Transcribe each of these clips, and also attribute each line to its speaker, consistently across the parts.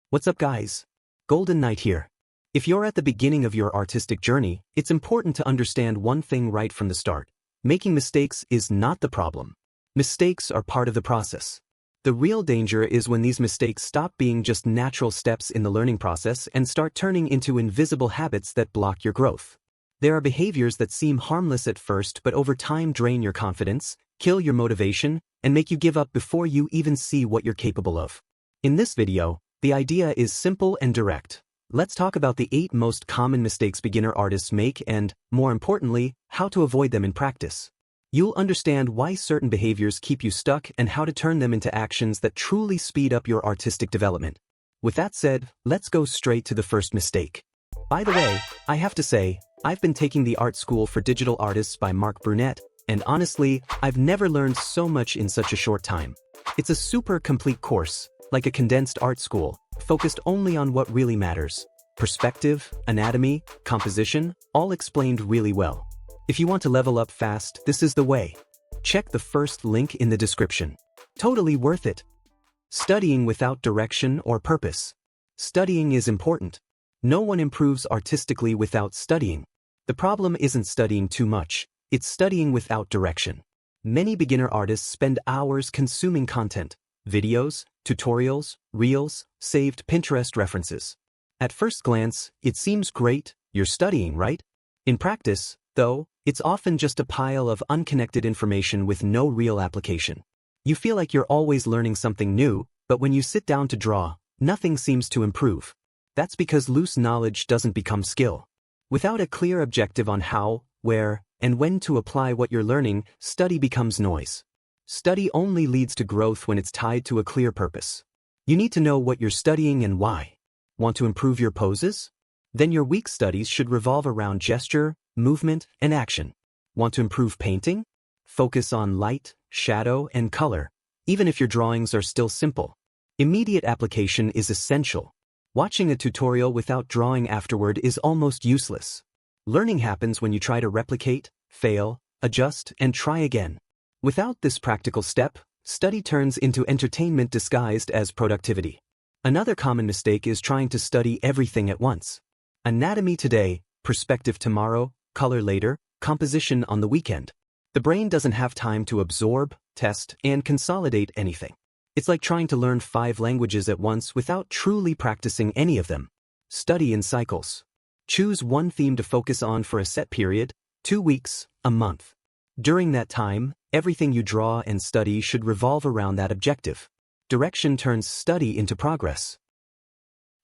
Speaker 1: What's up guys? Golden Knight here. If you're at the beginning of your artistic journey, it's important to understand one thing right from the start. Making mistakes is not the problem. Mistakes are part of the process. The real danger is when these mistakes stop being just natural steps in the learning process and start turning into invisible habits that block your growth. There are behaviors that seem harmless at first but over time drain your confidence, kill your motivation, and make you give up before you even see what you're capable of. In this video, the idea is simple and direct. Let's talk about the 8 most common mistakes beginner artists make and, more importantly, how to avoid them in practice. You'll understand why certain behaviors keep you stuck and how to turn them into actions that truly speed up your artistic development. With that said, let's go straight to the first mistake. By the way, I have to say, I've been taking the art school for digital artists by Mark Brunette, and honestly, I've never learned so much in such a short time. It's a super complete course, like a condensed art school, focused only on what really matters. Perspective, anatomy, composition, all explained really well. If you want to level up fast, this is the way. Check the first link in the description. Totally worth it. Studying without direction or purpose. Studying is important. No one improves artistically without studying. The problem isn't studying too much, it's studying without direction. Many beginner artists spend hours consuming content, videos, tutorials, reels, saved Pinterest references. At first glance, it seems great, you're studying, right? In practice, though, it's often just a pile of unconnected information with no real application. You feel like you're always learning something new, but when you sit down to draw, nothing seems to improve. That's because loose knowledge doesn't become skill. Without a clear objective on how, where, and when to apply what you're learning, study becomes noise. Study only leads to growth when it's tied to a clear purpose. You need to know what you're studying and why. Want to improve your poses? Then your week studies should revolve around gesture, movement, and action. Want to improve painting? Focus on light, shadow, and color, even if your drawings are still simple. Immediate application is essential. Watching a tutorial without drawing afterward is almost useless. Learning happens when you try to replicate, fail, adjust, and try again. Without this practical step, study turns into entertainment disguised as productivity. Another common mistake is trying to study everything at once. Anatomy today, perspective tomorrow, color later, composition on the weekend. The brain doesn't have time to absorb, test, and consolidate anything. It's like trying to learn 5 languages at once without truly practicing any of them. Study in cycles. Choose one theme to focus on for a set period, 2 weeks, a month. During that time, everything you draw and study should revolve around that objective. Direction turns study into progress.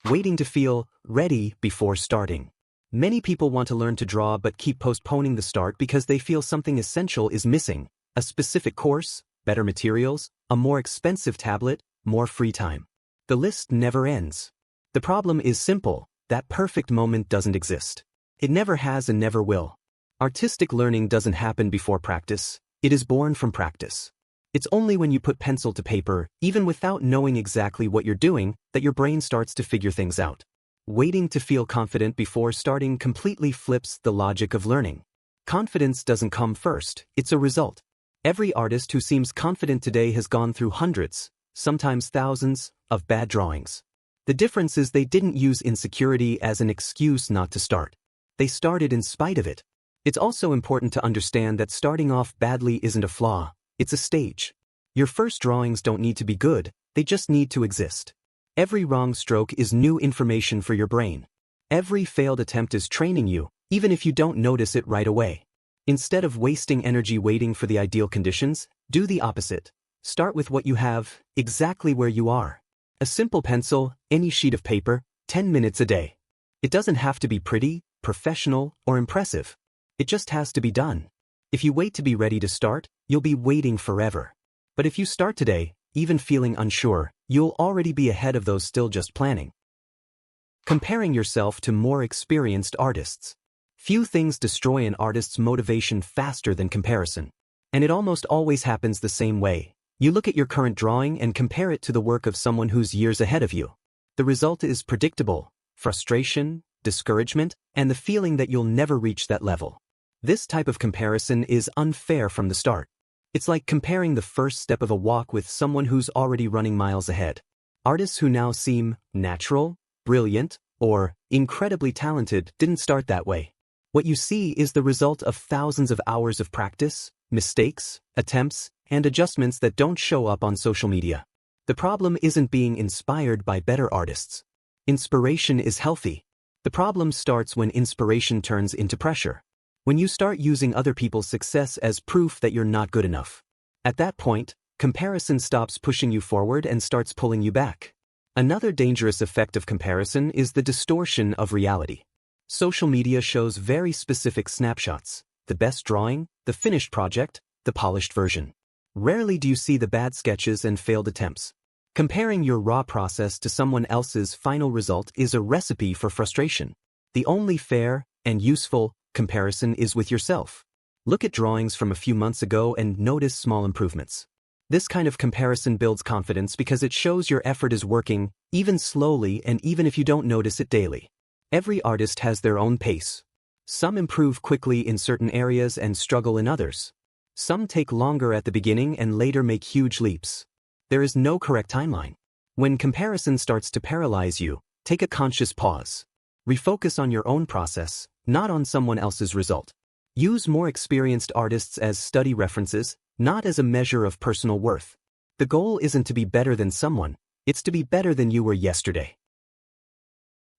Speaker 1: Waiting to feel ready before starting. Many people want to learn to draw but keep postponing the start because they feel something essential is missing: a specific course, better materials, a more expensive tablet, more free time. The list never ends. The problem is simple: that perfect moment doesn't exist. It never has and never will. Artistic learning doesn't happen before practice, it is born from practice. It's only when you put pencil to paper, even without knowing exactly what you're doing, that your brain starts to figure things out. Waiting to feel confident before starting completely flips the logic of learning. Confidence doesn't come first, it's a result. Every artist who seems confident today has gone through hundreds, sometimes thousands, of bad drawings. The difference is they didn't use insecurity as an excuse not to start. They started in spite of it. It's also important to understand that starting off badly isn't a flaw, it's a stage. Your first drawings don't need to be good, they just need to exist. Every wrong stroke is new information for your brain. Every failed attempt is training you, even if you don't notice it right away. Instead of wasting energy waiting for the ideal conditions, do the opposite. Start with what you have, exactly where you are. A simple pencil, any sheet of paper, 10 minutes a day. It doesn't have to be pretty, professional, or impressive. It just has to be done. If you wait to be ready to start, you'll be waiting forever. But if you start today, even feeling unsure, you'll already be ahead of those still just planning. Comparing yourself to more experienced artists. Few things destroy an artist's motivation faster than comparison. And it almost always happens the same way. You look at your current drawing and compare it to the work of someone who's years ahead of you. The result is predictable: frustration, discouragement, and the feeling that you'll never reach that level. This type of comparison is unfair from the start. It's like comparing the first step of a walk with someone who's already running miles ahead. Artists who now seem natural, brilliant, or incredibly talented didn't start that way. What you see is the result of thousands of hours of practice, mistakes, attempts, and adjustments that don't show up on social media. The problem isn't being inspired by better artists. Inspiration is healthy. The problem starts when inspiration turns into pressure. When you start using other people's success as proof that you're not good enough. At that point, comparison stops pushing you forward and starts pulling you back. Another dangerous effect of comparison is the distortion of reality. Social media shows very specific snapshots: the best drawing, the finished project, the polished version. Rarely do you see the bad sketches and failed attempts. Comparing your raw process to someone else's final result is a recipe for frustration. The only fair and useful comparison is with yourself. Look at drawings from a few months ago and notice small improvements. This kind of comparison builds confidence because it shows your effort is working, even slowly and even if you don't notice it daily. Every artist has their own pace. Some improve quickly in certain areas and struggle in others. Some take longer at the beginning and later make huge leaps. There is no correct timeline. When comparison starts to paralyze you, take a conscious pause. Refocus on your own process, not on someone else's result. Use more experienced artists as study references, not as a measure of personal worth. The goal isn't to be better than someone, it's to be better than you were yesterday.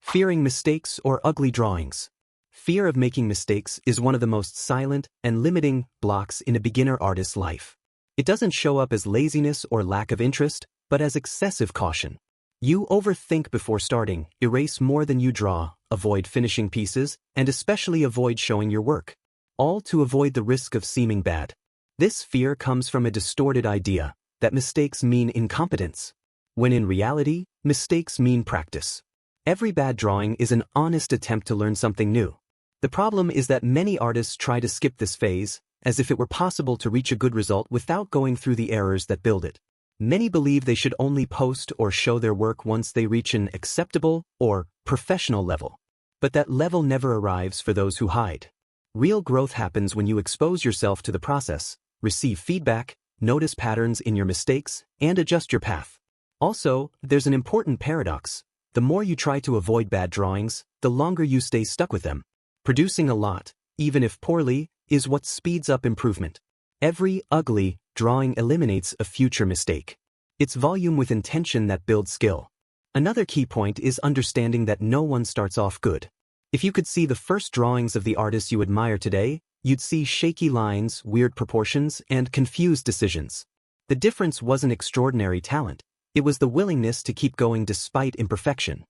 Speaker 1: Fearing mistakes or ugly drawings. Fear of making mistakes is one of the most silent and limiting blocks in a beginner artist's life. It doesn't show up as laziness or lack of interest, but as excessive caution. You overthink before starting, erase more than you draw, avoid finishing pieces, and especially avoid showing your work. All to avoid the risk of seeming bad. This fear comes from a distorted idea that mistakes mean incompetence, when in reality, mistakes mean practice. Every bad drawing is an honest attempt to learn something new. The problem is that many artists try to skip this phase, as if it were possible to reach a good result without going through the errors that build it. Many believe they should only post or show their work once they reach an acceptable or professional level. But that level never arrives for those who hide. Real growth happens when you expose yourself to the process, receive feedback, notice patterns in your mistakes, and adjust your path. Also, there's an important paradox. The more you try to avoid bad drawings, the longer you stay stuck with them. Producing a lot, even if poorly, is what speeds up improvement. Every ugly drawing eliminates a future mistake. It's volume with intention that builds skill. Another key point is understanding that no one starts off good. If you could see the first drawings of the artists you admire today, you'd see shaky lines, weird proportions, and confused decisions. The difference wasn't extraordinary talent, it was the willingness to keep going despite imperfection.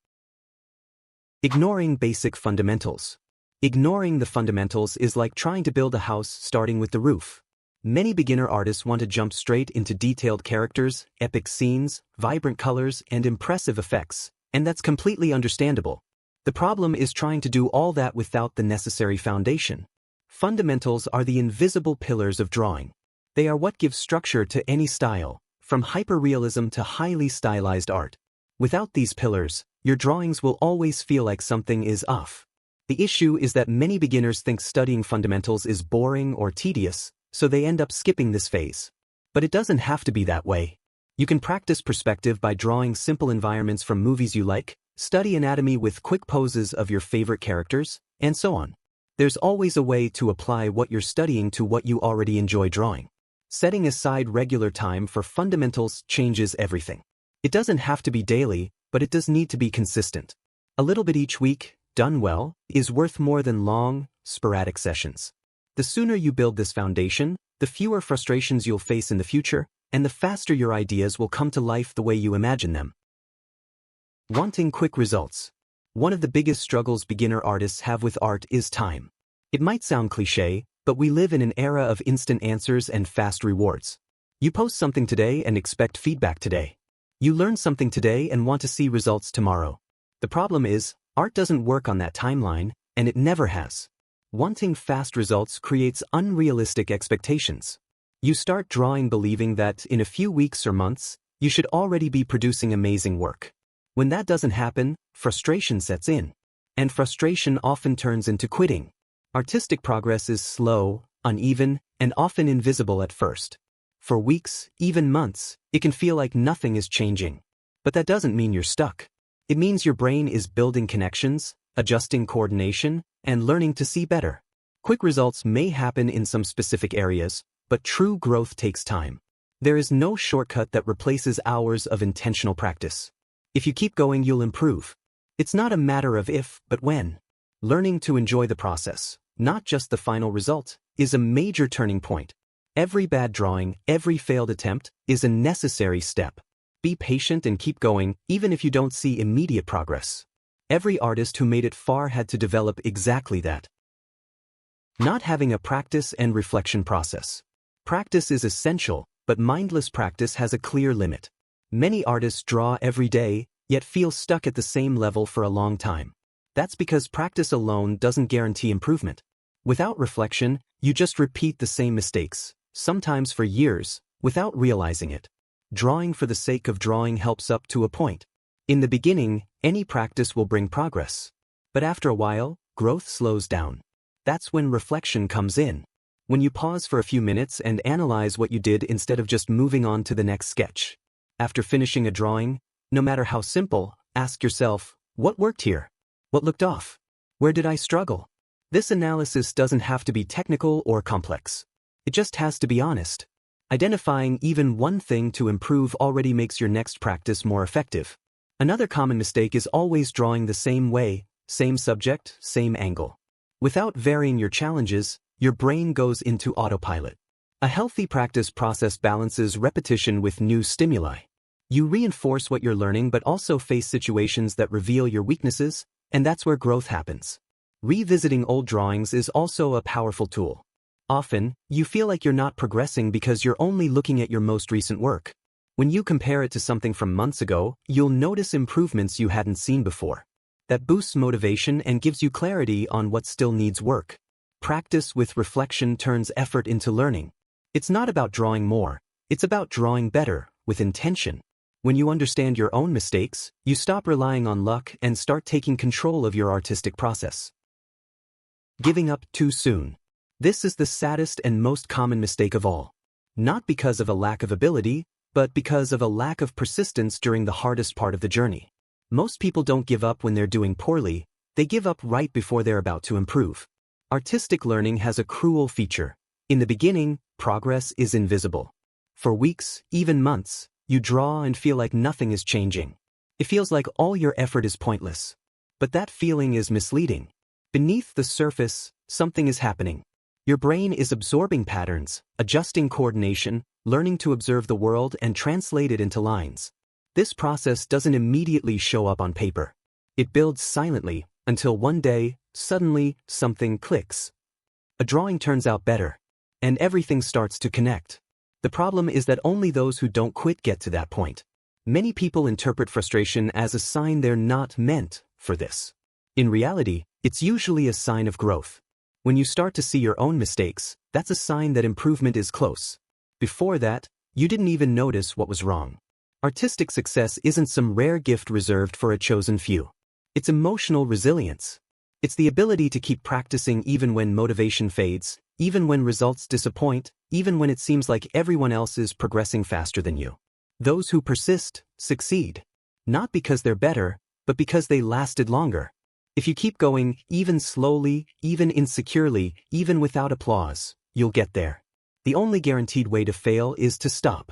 Speaker 1: Ignoring basic fundamentals. Ignoring the fundamentals is like trying to build a house starting with the roof. Many beginner artists want to jump straight into detailed characters, epic scenes, vibrant colors, and impressive effects, and that's completely understandable. The problem is trying to do all that without the necessary foundation. Fundamentals are the invisible pillars of drawing. They are what give structure to any style, from hyperrealism to highly stylized art. Without these pillars, your drawings will always feel like something is off. The issue is that many beginners think studying fundamentals is boring or tedious, so they end up skipping this phase. But it doesn't have to be that way. You can practice perspective by drawing simple environments from movies you like, study anatomy with quick poses of your favorite characters, and so on. There's always a way to apply what you're studying to what you already enjoy drawing. Setting aside regular time for fundamentals changes everything. It doesn't have to be daily, but it does need to be consistent. A little bit each week, done well, is worth more than long, sporadic sessions. The sooner you build this foundation, the fewer frustrations you'll face in the future, and the faster your ideas will come to life the way you imagine them. Wanting quick results. One of the biggest struggles beginner artists have with art is time. It might sound cliché, but we live in an era of instant answers and fast rewards. You post something today and expect feedback today. You learn something today and want to see results tomorrow. The problem is, art doesn't work on that timeline, and it never has. Wanting fast results creates unrealistic expectations. You start drawing believing that in a few weeks or months, you should already be producing amazing work. When that doesn't happen, frustration sets in. And frustration often turns into quitting. Artistic progress is slow, uneven, and often invisible at first. For weeks, even months, it can feel like nothing is changing. But that doesn't mean you're stuck. It means your brain is building connections, adjusting coordination, and learning to see better. Quick results may happen in some specific areas, but true growth takes time. There is no shortcut that replaces hours of intentional practice. If you keep going, you'll improve. It's not a matter of if, but when. Learning to enjoy the process, not just the final result, is a major turning point. Every bad drawing, every failed attempt, is a necessary step. Be patient and keep going, even if you don't see immediate progress. Every artist who made it far had to develop exactly that. Not having a practice and reflection process. Practice is essential, but mindless practice has a clear limit. Many artists draw every day, yet feel stuck at the same level for a long time. That's because practice alone doesn't guarantee improvement. Without reflection, you just repeat the same mistakes, sometimes for years, without realizing it. Drawing for the sake of drawing helps up to a point. In the beginning, any practice will bring progress. But after a while, growth slows down. That's when reflection comes in. When you pause for a few minutes and analyze what you did instead of just moving on to the next sketch. After finishing a drawing, no matter how simple, ask yourself, what worked here? What looked off? Where did I struggle? This analysis doesn't have to be technical or complex. It just has to be honest. Identifying even one thing to improve already makes your next practice more effective. Another common mistake is always drawing the same way, same subject, same angle. Without varying your challenges, your brain goes into autopilot. A healthy practice process balances repetition with new stimuli. You reinforce what you're learning but also face situations that reveal your weaknesses, and that's where growth happens. Revisiting old drawings is also a powerful tool. Often, you feel like you're not progressing because you're only looking at your most recent work. When you compare it to something from months ago, you'll notice improvements you hadn't seen before. That boosts motivation and gives you clarity on what still needs work. Practice with reflection turns effort into learning. It's not about drawing more, it's about drawing better, with intention. When you understand your own mistakes, you stop relying on luck and start taking control of your artistic process. Giving up too soon. This is the saddest and most common mistake of all. Not because of a lack of ability, but because of a lack of persistence during the hardest part of the journey. Most people don't give up when they're doing poorly, they give up right before they're about to improve. Artistic learning has a cruel feature. In the beginning, progress is invisible. For weeks, even months, you draw and feel like nothing is changing. It feels like all your effort is pointless. But that feeling is misleading. Beneath the surface, something is happening. Your brain is absorbing patterns, adjusting coordination, learning to observe the world and translate it into lines. This process doesn't immediately show up on paper. It builds silently, until one day, suddenly, something clicks. A drawing turns out better, and everything starts to connect. The problem is that only those who don't quit get to that point. Many people interpret frustration as a sign they're not meant for this. In reality, it's usually a sign of growth. When you start to see your own mistakes, that's a sign that improvement is close. Before that, you didn't even notice what was wrong. Artistic success isn't some rare gift reserved for a chosen few. It's emotional resilience. It's the ability to keep practicing even when motivation fades, even when results disappoint, even when it seems like everyone else is progressing faster than you. Those who persist, succeed. Not because they're better, but because they lasted longer. If you keep going, even slowly, even insecurely, even without applause, you'll get there. The only guaranteed way to fail is to stop.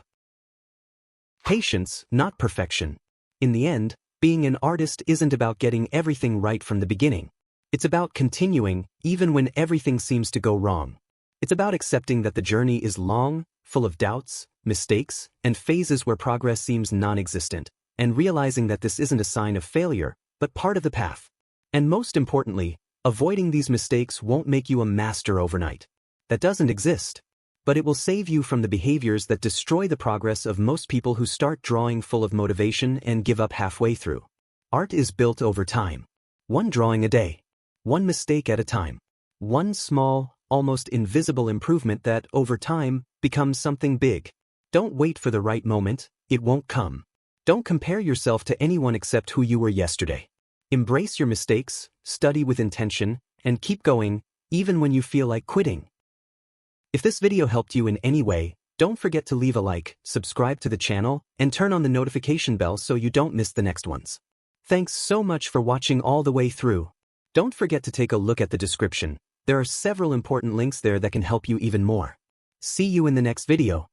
Speaker 1: Patience, not perfection. In the end, being an artist isn't about getting everything right from the beginning. It's about continuing, even when everything seems to go wrong. It's about accepting that the journey is long, full of doubts, mistakes, and phases where progress seems non-existent, and realizing that this isn't a sign of failure, but part of the path. And most importantly, avoiding these mistakes won't make you a master overnight. That doesn't exist. But it will save you from the behaviors that destroy the progress of most people who start drawing full of motivation and give up halfway through. Art is built over time. One drawing a day. One mistake at a time. One small, almost invisible improvement that, over time, becomes something big. Don't wait for the right moment, it won't come. Don't compare yourself to anyone except who you were yesterday. Embrace your mistakes, study with intention, and keep going, even when you feel like quitting. If this video helped you in any way, Don't forget to leave a like, subscribe to the channel, and turn on the notification bell so you don't miss the next ones. Thanks so much for watching all the way through. Don't forget to take a look at the description. There are several important links there that can help you even more. See you in the next video.